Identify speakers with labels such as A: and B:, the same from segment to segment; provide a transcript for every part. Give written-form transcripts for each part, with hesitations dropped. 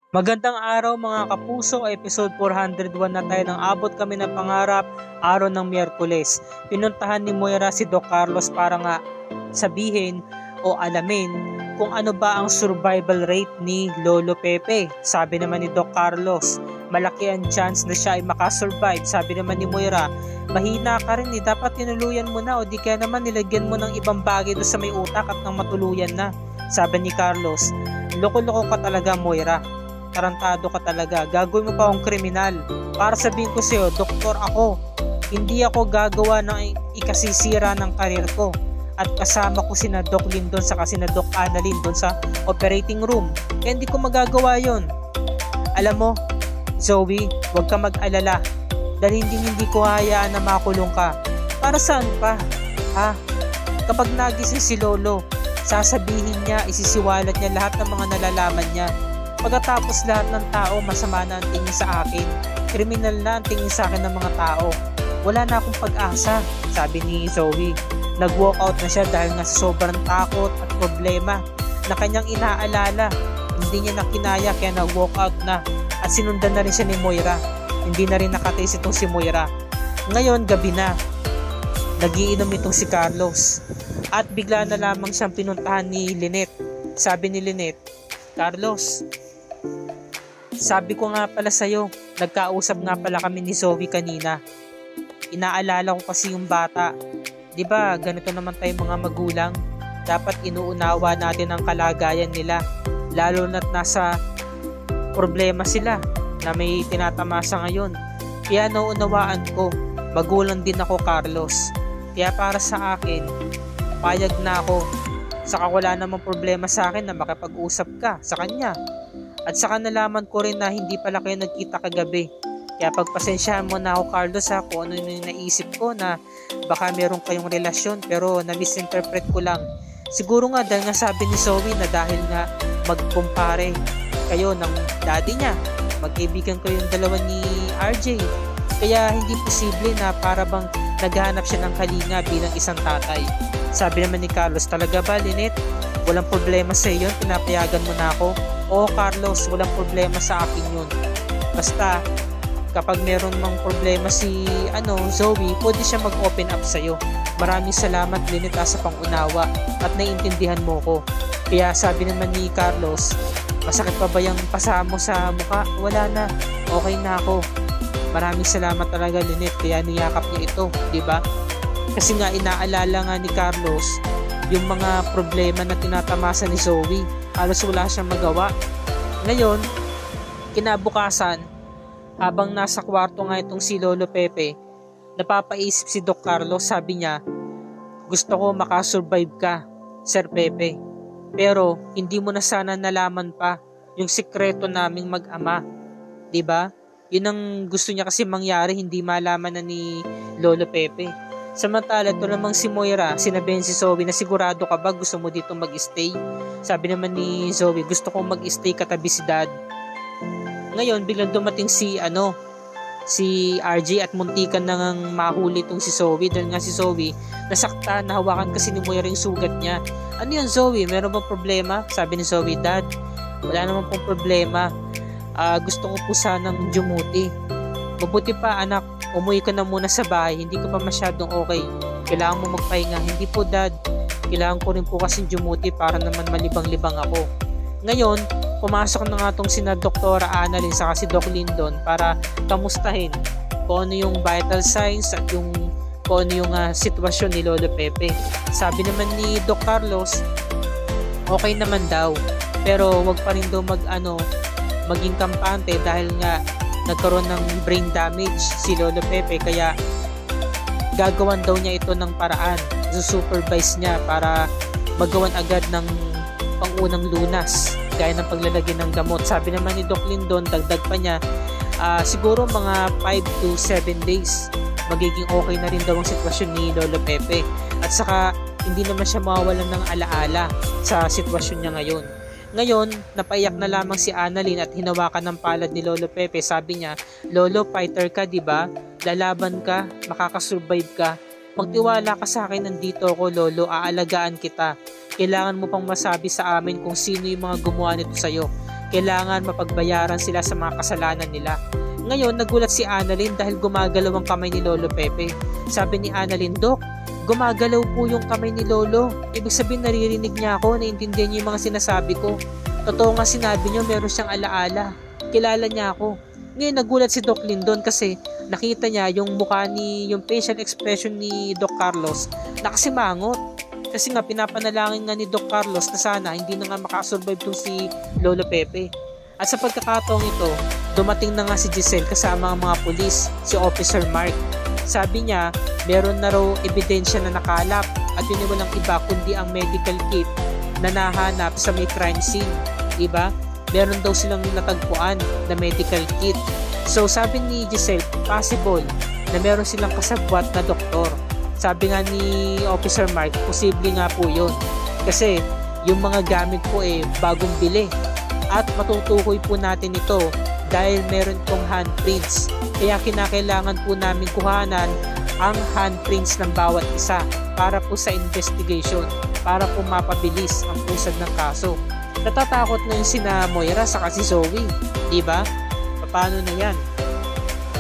A: Magandang araw mga kapuso, episode 401 na tayo ng abot kami ng pangarap, araw ng Miyerkules. Pinuntahan ni Moira si Doc Carlos para nga sabihin o alamin kung ano ba ang survival rate ni Lolo Pepe. Sabi naman ni Doc Carlos, malaki ang chance na siya ay makasurvive. Sabi naman ni Moira, mahina ka rin dapat tinuluyan mo na o di kaya naman nilagyan mo ng ibang bagay doon sa may utak at nang matuluyan na. Sabi ni Carlos, loko-loko ka talaga Moira. Tarantado ka talaga, gagawin mo pa akong kriminal. Para sabihin ko sa'yo, doktor ako. Hindi ako gagawa ng ikasisira ng karir ko. At kasama ko sina Doc Lindon saka sina Doc Annalyn doon sa operating room. Kaya hindi ko magagawa yon. Alam mo, Zoe, huwag ka mag-alala. Dahil hindi ko hayaan na makulong ka. Para saan pa? Ha? Kapag nagising si Lolo, sasabihin niya, isisiwalat niya lahat ng mga nalalaman niya. Pagkatapos lahat ng tao, masama na ang tingin sa akin. Kriminal na ang tingin sa akin ng mga tao. Wala na akong pag-asa, sabi ni Zoe. Nag-walkout na siya dahil nga sa sobrang takot at problema na kanyang inaalala. Hindi niya nakinaya kaya nag-walkout na at sinundan na rin siya ni Moira. Hindi na rin nakatays itong si Moira. Ngayon, gabi na. Nagiinom itong si Carlos. At bigla na lamang siyang pinuntahan ni Lynette. Sabi ni Lynette, Carlos, sabi ko nga pala sa'yo, nagkausap nga pala kami ni Zoe kanina. Inaalala ko kasi yung bata. Diba, ganito naman tayo mga magulang. Dapat inuunawa natin ang kalagayan nila. Lalo na't nasa problema sila na may tinatamasa ngayon. Kaya nauunawaan ko, magulang din ako Carlos. Kaya para sa akin, payag na ako. Saka wala namang problema sa akin na makipag-usap ka sa kanya. At saka nalaman ko rin na hindi pala kayo nagkita kagabi. Kaya pagpasensyahan mo na ako Carlos ha, kung ano yung naisip ko na baka meron kayong relasyon pero na-misinterpret ko lang. Siguro nga dahil nga sabi ni Zoe na dahil nga magkumpare kayo ng daddy niya. Magkaibigan ko yung dalawa ni RJ. Kaya hindi posible na para bang naghahanap siya ng kalinga bilang isang tatay. Sabi naman ni Carlos, talaga ba Lynette? Walang problema sa iyo, pinapayagan mo na ako? Oo Carlos, walang problema sa akin yun. Basta, kapag meron mang problema si Zoe, pwede siya mag-open up sa'yo. Maraming salamat Lynette sa pangunawa at naiintindihan mo ko. Kaya sabi naman ni Carlos, masakit pa ba yung pasa mo sa mukha? Wala na, okay na ako. Maraming salamat talaga Lynette, kaya niyakap niya ito, di ba? Kasi nga inaalala nga ni Carlos yung mga problema na tinatamasa ni Zoe. Halos wala siyang magawa. Ngayon, kinabukasan, habang nasa kwarto nga itong si Lolo Pepe, napapaisip si Doc Carlos, sabi niya, gusto ko makasurvive ka, Sir Pepe. Pero hindi mo na sana nalaman pa yung sikreto naming mag-ama. Diba? Yun ang gusto niya kasi mangyari, hindi malaman na ni Lolo Pepe. Samantala, ito namang si Moira, sinabihin si Zoe na sigurado ka ba gusto mo dito mag-stay? Sabi naman ni Zoe, gusto kong mag-stay katabi si Dad. Ngayon, biglang dumating si RJ at muntikan nang mahuli itong si Zoe dahil nga si Zoe nasaktan, nahawakan kasi ni Moira yung sugat niya. Ano yun Zoe? Meron bang problema? Sabi ni Zoe, Dad, wala naman pong problema. Gusto ko po sanang jumuti. Mabuti pa anak, umuwi ka na muna sa bahay, hindi ka pa masyadong okay. Kailangan mo magpahinga. Hindi po Dad, kailangan ko rin po kasi jumuti para naman malibang-libang ako. Ngayon, pumasok na nga itong sina Dr. Annalyn saka si Doc Lindon para kamustahin kung ano yung vital signs at kung ano yung sitwasyon ni Lolo Pepe. Sabi naman ni Doc Carlos, okay naman daw, pero wag pa rin daw maging kampante dahil nga nagkaroon ng brain damage si Lolo Pepe, kaya gagawan daw niya ito ng paraan. Supervise niya para magawan agad ng pangunang lunas gaya ng paglalagay ng gamot. Sabi naman ni Doc Lindon, dagdag pa niya, siguro mga 5 to 7 days magiging okay na rin daw ang sitwasyon ni Lolo Pepe. At saka hindi naman siya mawawalan ng alaala sa sitwasyon niya ngayon. Ngayon, napaiyak na lamang si Annalyn at hinawakan ng palad ni Lolo Pepe. Sabi niya, Lolo, fighter ka, di ba? Lalaban ka, makakasurvive ka. Magtiwala ka sa akin, nandito ako, Lolo, aalagaan kita. Kailangan mo pang masabi sa amin kung sino yung mga gumawa nito sa'yo. Kailangan mapagbayaran sila sa mga kasalanan nila. Ngayon, nagulat si Annalyn dahil gumagalaw ang kamay ni Lolo Pepe. Sabi ni Annalyn, Dok, gumagalaw po yung kamay ni Lolo. Ibig sabihin naririnig niya ako, naiintindihan niya yung mga sinasabi ko. Totoo nga sinabi niyo, meron siyang alaala. Kilala niya ako. Ngayon nagulat si Doc Lindon kasi nakita niya yung mukha yung facial expression ni Doc Carlos nakasimangot. Kasi nga pinapanalangin nga ni Doc Carlos na sana hindi na nga makasurvive tong si Lolo Pepe. At sa pagkakataong ito, dumating na nga si Giselle kasama ang mga pulis, si Officer Mark. Sabi niya, meron na raw ebidensya na nakalap at yun ay walang iba kundi ang medical kit na nahanap sa may crime scene. Diba? Meron daw silang natagpuan na medical kit. So sabi ni Giselle, possible na meron silang kasabwat na doktor. Sabi nga ni Officer Mark, posible nga po yun. Kasi yung mga gamit po bagong bili. At matutukoy po natin ito dahil meron itong handprints. Kaya kinakailangan po namin kuhanan ang handprints ng bawat isa para po sa investigation, para po mapabilis ang pusad ng kaso. Natatakot na yung sina Moira saka si Zoe, diba? Paano na yan?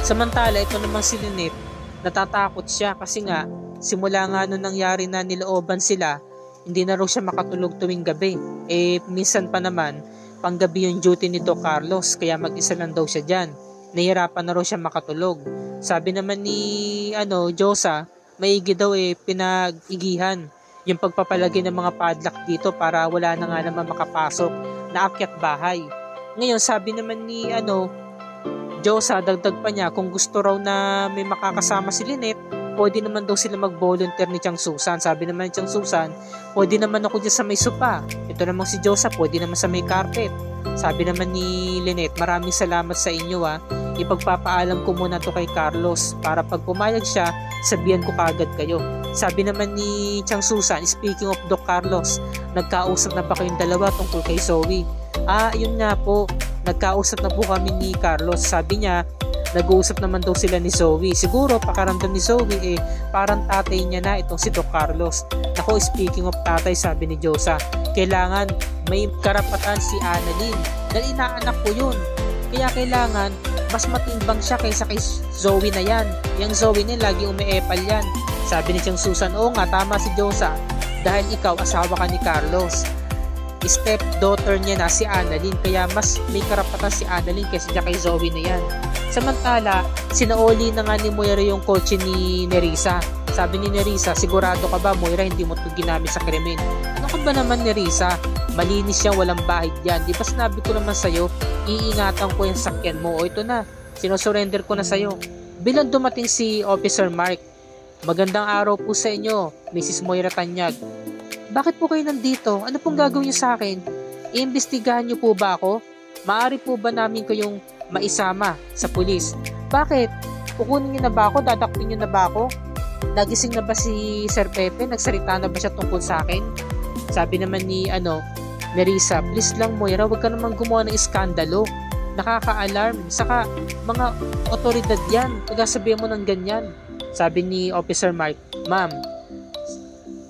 A: Samantala, ito namang si Lynette, natatakot siya kasi nga simula nga nung nangyari na nilooban sila, hindi na raw siya makatulog tuwing gabi. Minsan pa naman, panggabi yung duty ni Doc Carlos, kaya mag-isa lang daw siya dyan. Nahirapan na raw siya makatulog. Sabi naman ni Josa, maigi daw pinag-igihan yung pagpapalagay ng mga padlock dito para wala na nga naman makapasok na akyat bahay. Ngayon, sabi naman ni Josa, dagdag pa niya, kung gusto raw na may makakasama si Lynette, pwede naman daw sila mag-volunteer ni Chang Susan. Sabi naman ni Chang Susan, pwede naman ako dyan sa may sopa. Ito namang si Josa, pwede naman sa may carpet. Sabi naman ni Lynette, maraming salamat sa inyo Ipagpapaalam ko muna to kay Carlos para pag pumayag siya, sabihan ko kagad kayo. Sabi naman ni Chang Susan, speaking of Doc Carlos, nagkausap na ba kayong dalawa tungkol kay Zoe? Yun nga po, nagkausap na po kami ni Carlos. Sabi niya, nag-uusap naman daw sila ni Zoe. Siguro pakaramdam ni Zoe parang tatay niya na itong si Doc Carlos. Ako, speaking of tatay, sabi ni Josa, kailangan may karapatan si Annalyn dahil inaanak ko yun. Kaya kailangan mas matimbang siya kaysa kay Zoe na yan. Yung Zoe na lagi umiepal yan. Sabi ni Chang Susan, oo nga, tama si Josa dahil ikaw asawa ka ni Carlos. Step-daughter niya na si Annalyn, kaya mas may karapatan si Annalyn kaysa kay Zoe na yan. Samantala, sinaoli na nga ni Moira yung kotse ni Nerissa. Sabi ni Nerissa, sigurado ka ba Moira hindi mo ito ginamit sa krimen? Ano ka ba naman Nerissa? Malinis yan, walang bahid yan. Di ba sinabi ko naman sa'yo, iingatan ko yung sakyan mo. O ito na, sinusurrender ko na sa'yo. Bilang dumating si Officer Mark, magandang araw po sa inyo, Mrs. Moira Tanyag. Bakit po kayo nandito? Ano pong gagawin niyo sa akin? Iimbestigahan niyo po ba ako? Maaari po ba namin kayong maisama sa pulis? Bakit? Kukunin niyo na ba ako? Dadakpin niyo na ba ako? Nagising na ba si Sir Pepe? Nagsalita na ba siya tungkol sa akin? Sabi naman ni Nerissa, please lang Moira, wag ka naman gumawa ng iskandalo. Nakaka-alarm. Saka mga otoridad yan. Pagkasabihan mo ng ganyan. Sabi ni Officer Mark, ma'am,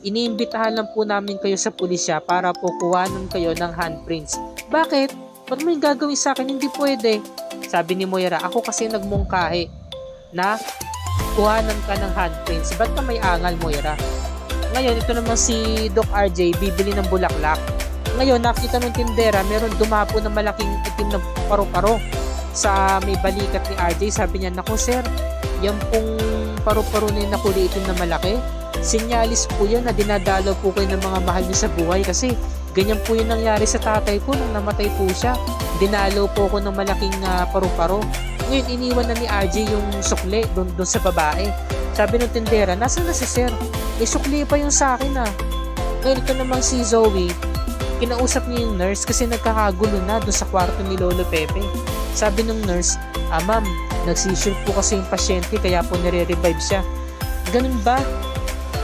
A: iniimbitahan lang po namin kayo sa pulisya para po kuhanan kayo ng handprints. Bakit? Ba't mo yung gagawin sa akin? Hindi pwede. Sabi ni Moira, ako kasi nagmungkahi na kuhanan ka ng handprints. Ba't ka may angal, Moira? Ngayon, ito naman si Doc RJ, bibili ng bulaklak. Ngayon, nakita ng tindera, meron dumapo na malaking itim na paru-paro sa may balikat ni RJ. Sabi niya, naku sir, yan pong paru-paro na yung nakuli itim na malaki. Sinyalis po yan na dinadalaw po kayo ng mga mahal niyo sa buhay kasi ganyan po yung nangyari sa tatay ko nung namatay po siya. Dinalaw po ako ng malaking paru-paro. Ngayon, iniwan na ni RJ yung sukli doon sa babae. Sabi ng tindera, nasaan na si sir? May sukli pa yung sa akin Ngayon, ito namang si Zoe, kinausap niya yung nurse kasi nagkakagulo na doon sa kwarto ni Lolo Pepe. Sabi ng nurse, ma'am, nagsisure po kasi yung pasyente kaya po nire-revive siya. Ganun ba?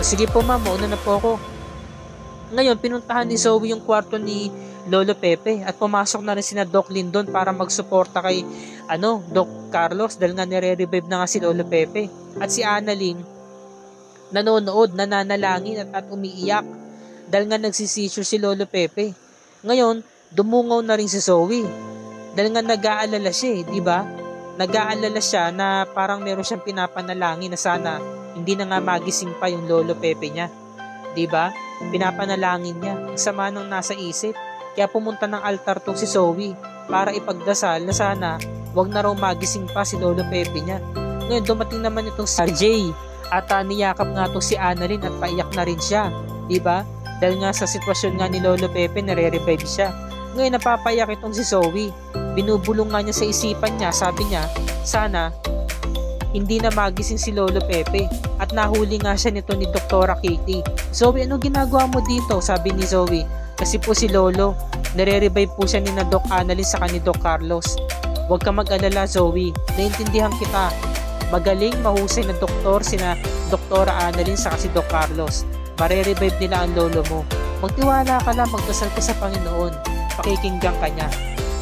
A: Sige po ma'am, mauna na po ako. Ngayon, pinuntahan ni Zoe yung kwarto ni Lolo Pepe at pumasok na rin sina Doc Lindon para magsuporta kay Doc Carlos dahil nga nire-revive na nga si Lolo Pepe. At si Annalyn nanonood, nananalangin at umiiyak dahil nga nagsisisure si Lolo Pepe. Ngayon, dumungaw na rin si Zoe. Dahil nga nag-aalala siya di ba? Nag-aalala siya na parang meron siyang pinapanalangin na sana hindi na nga magising pa yung lolo Pepe niya. Di ba? Pinapanalangin niya. Ang sama ng nasa isip. Kaya pumunta ng altar tong si Zoe para ipagdasal na sana wag na raw magising pa si lolo Pepe niya. Ngayon dumating naman itong si RJ at niyakap nga to si Annalyn at paiyak na rin siya. Di ba? Dahil nga sa sitwasyon nga ni lolo Pepe nare-revive siya. Ngayon napapayak itong si Zoe. Binubulong nga niya sa isipan niya. Sabi niya, sana hindi na magising si lolo Pepe. At nahuli nga siya nito ni Doktora Katie. Zoe, ano ginagawa mo dito? Sabi ni Zoe. Kasi po si lolo, nare-revive po siya ni na Doc Annalyn sa ni Doc Carlos. Huwag ka mag-alala Zoe. Naintindihan kita. Magaling, mahusay na doktor sina Doktora Annalyn sa si Doc Carlos. Mare-revive nila ang lolo mo. Magtiwala ka lang, magdasal ka sa Panginoon. Pakikinggan ka niya.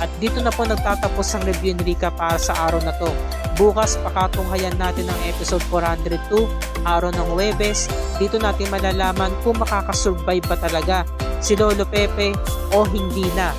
A: At dito na po nagtatapos ang review ni Rica para sa araw na to. Bukas pakatunghayan natin ang episode 402, araw ng Huwebes. Dito natin malalaman kung makakasurvive ba talaga si Lolo Pepe o hindi na.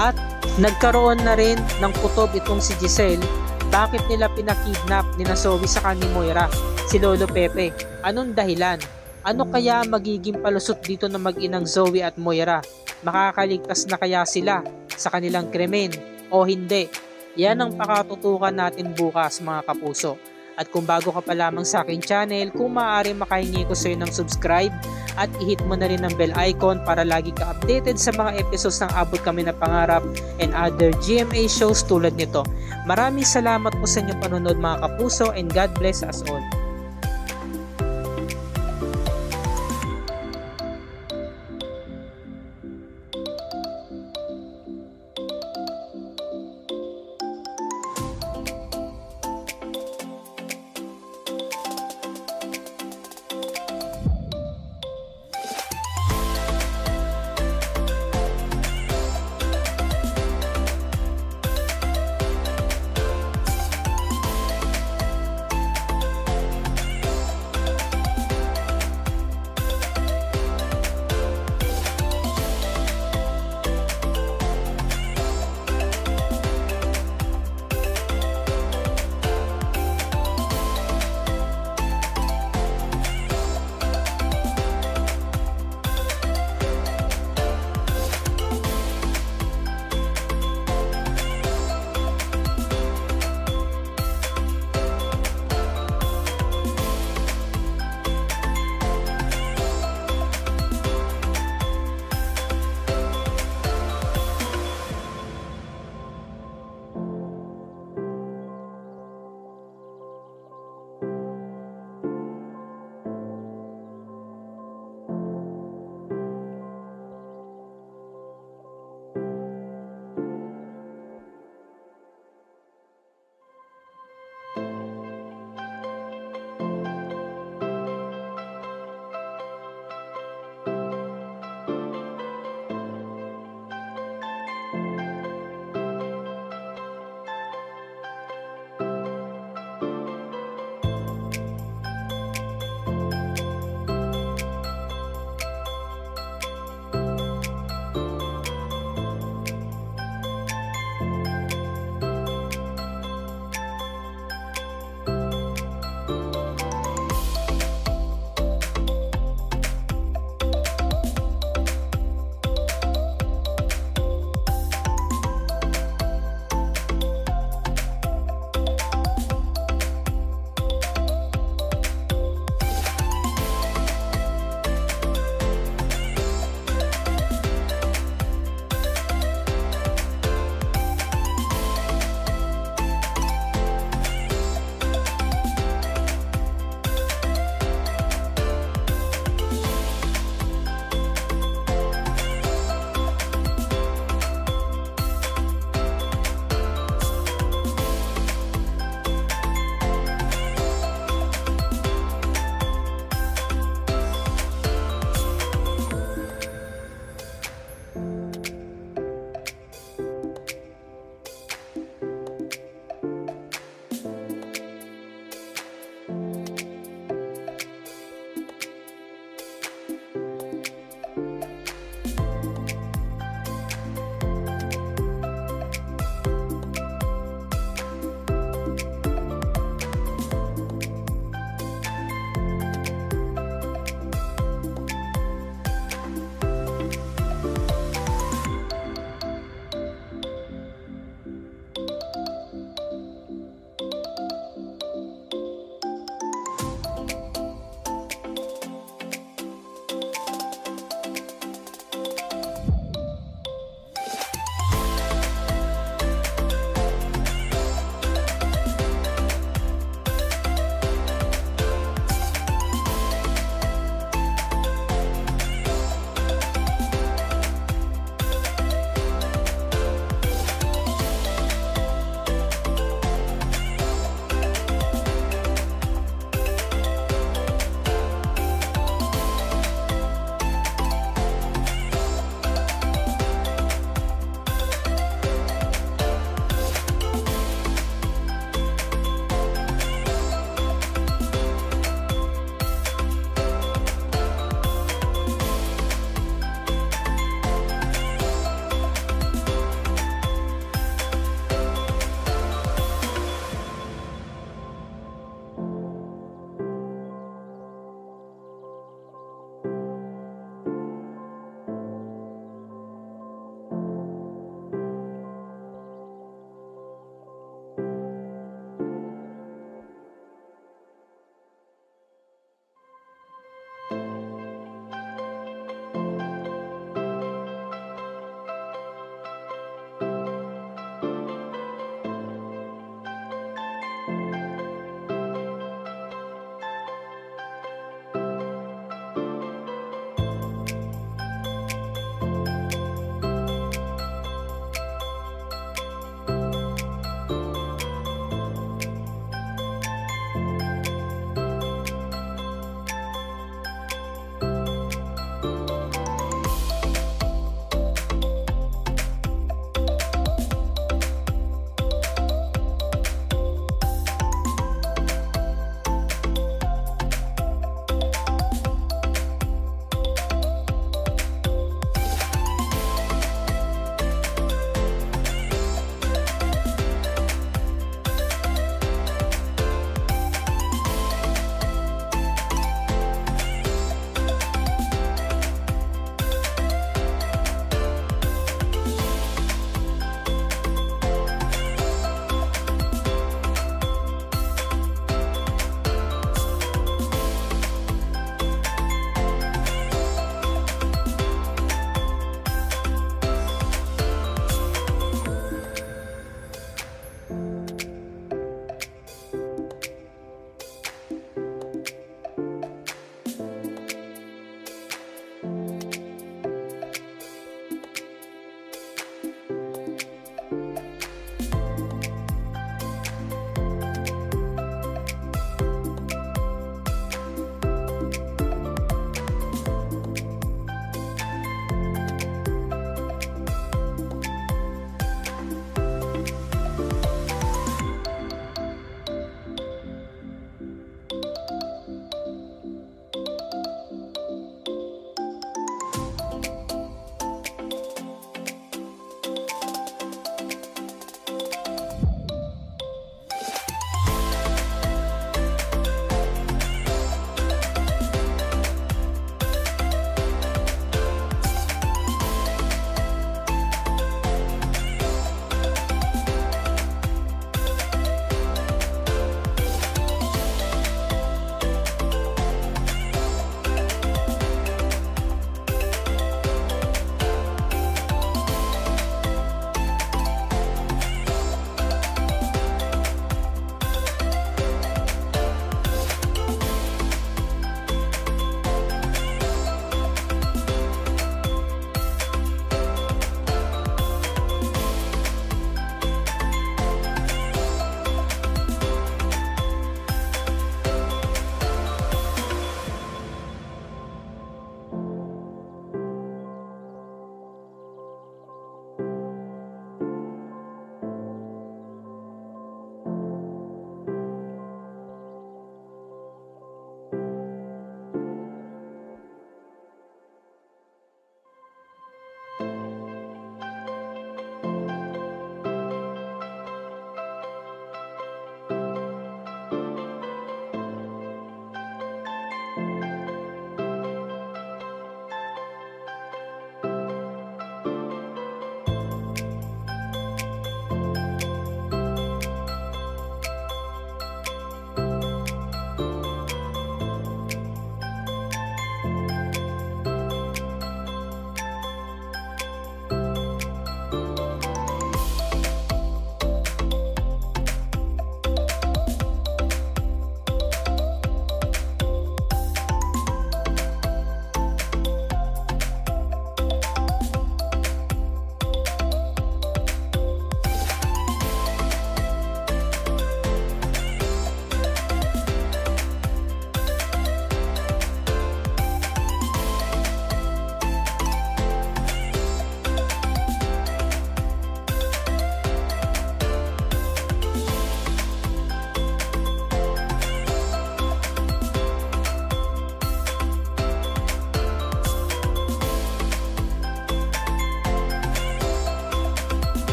A: At nagkaroon na rin ng kutob itong si Giselle. Bakit nila pinakidnap ni Zoe sa ni Moira si Lolo Pepe? Anong dahilan? Ano kaya magiging palusot dito ng mag-inang Zoe at Moira? Makakaligtas na kaya sila sa kanilang krimen o hindi? Yan ang pakatutukan natin bukas mga kapuso. At kung bago ka pa lamang sa aking channel, kung maaari makahingi ko sa iyo ng subscribe at i-hit mo na rin ang bell icon para lagi ka updated sa mga episodes ng Abot Kami na Pangarap and other GMA shows tulad nito. Maraming salamat po sa inyong panonood mga kapuso and God bless us all.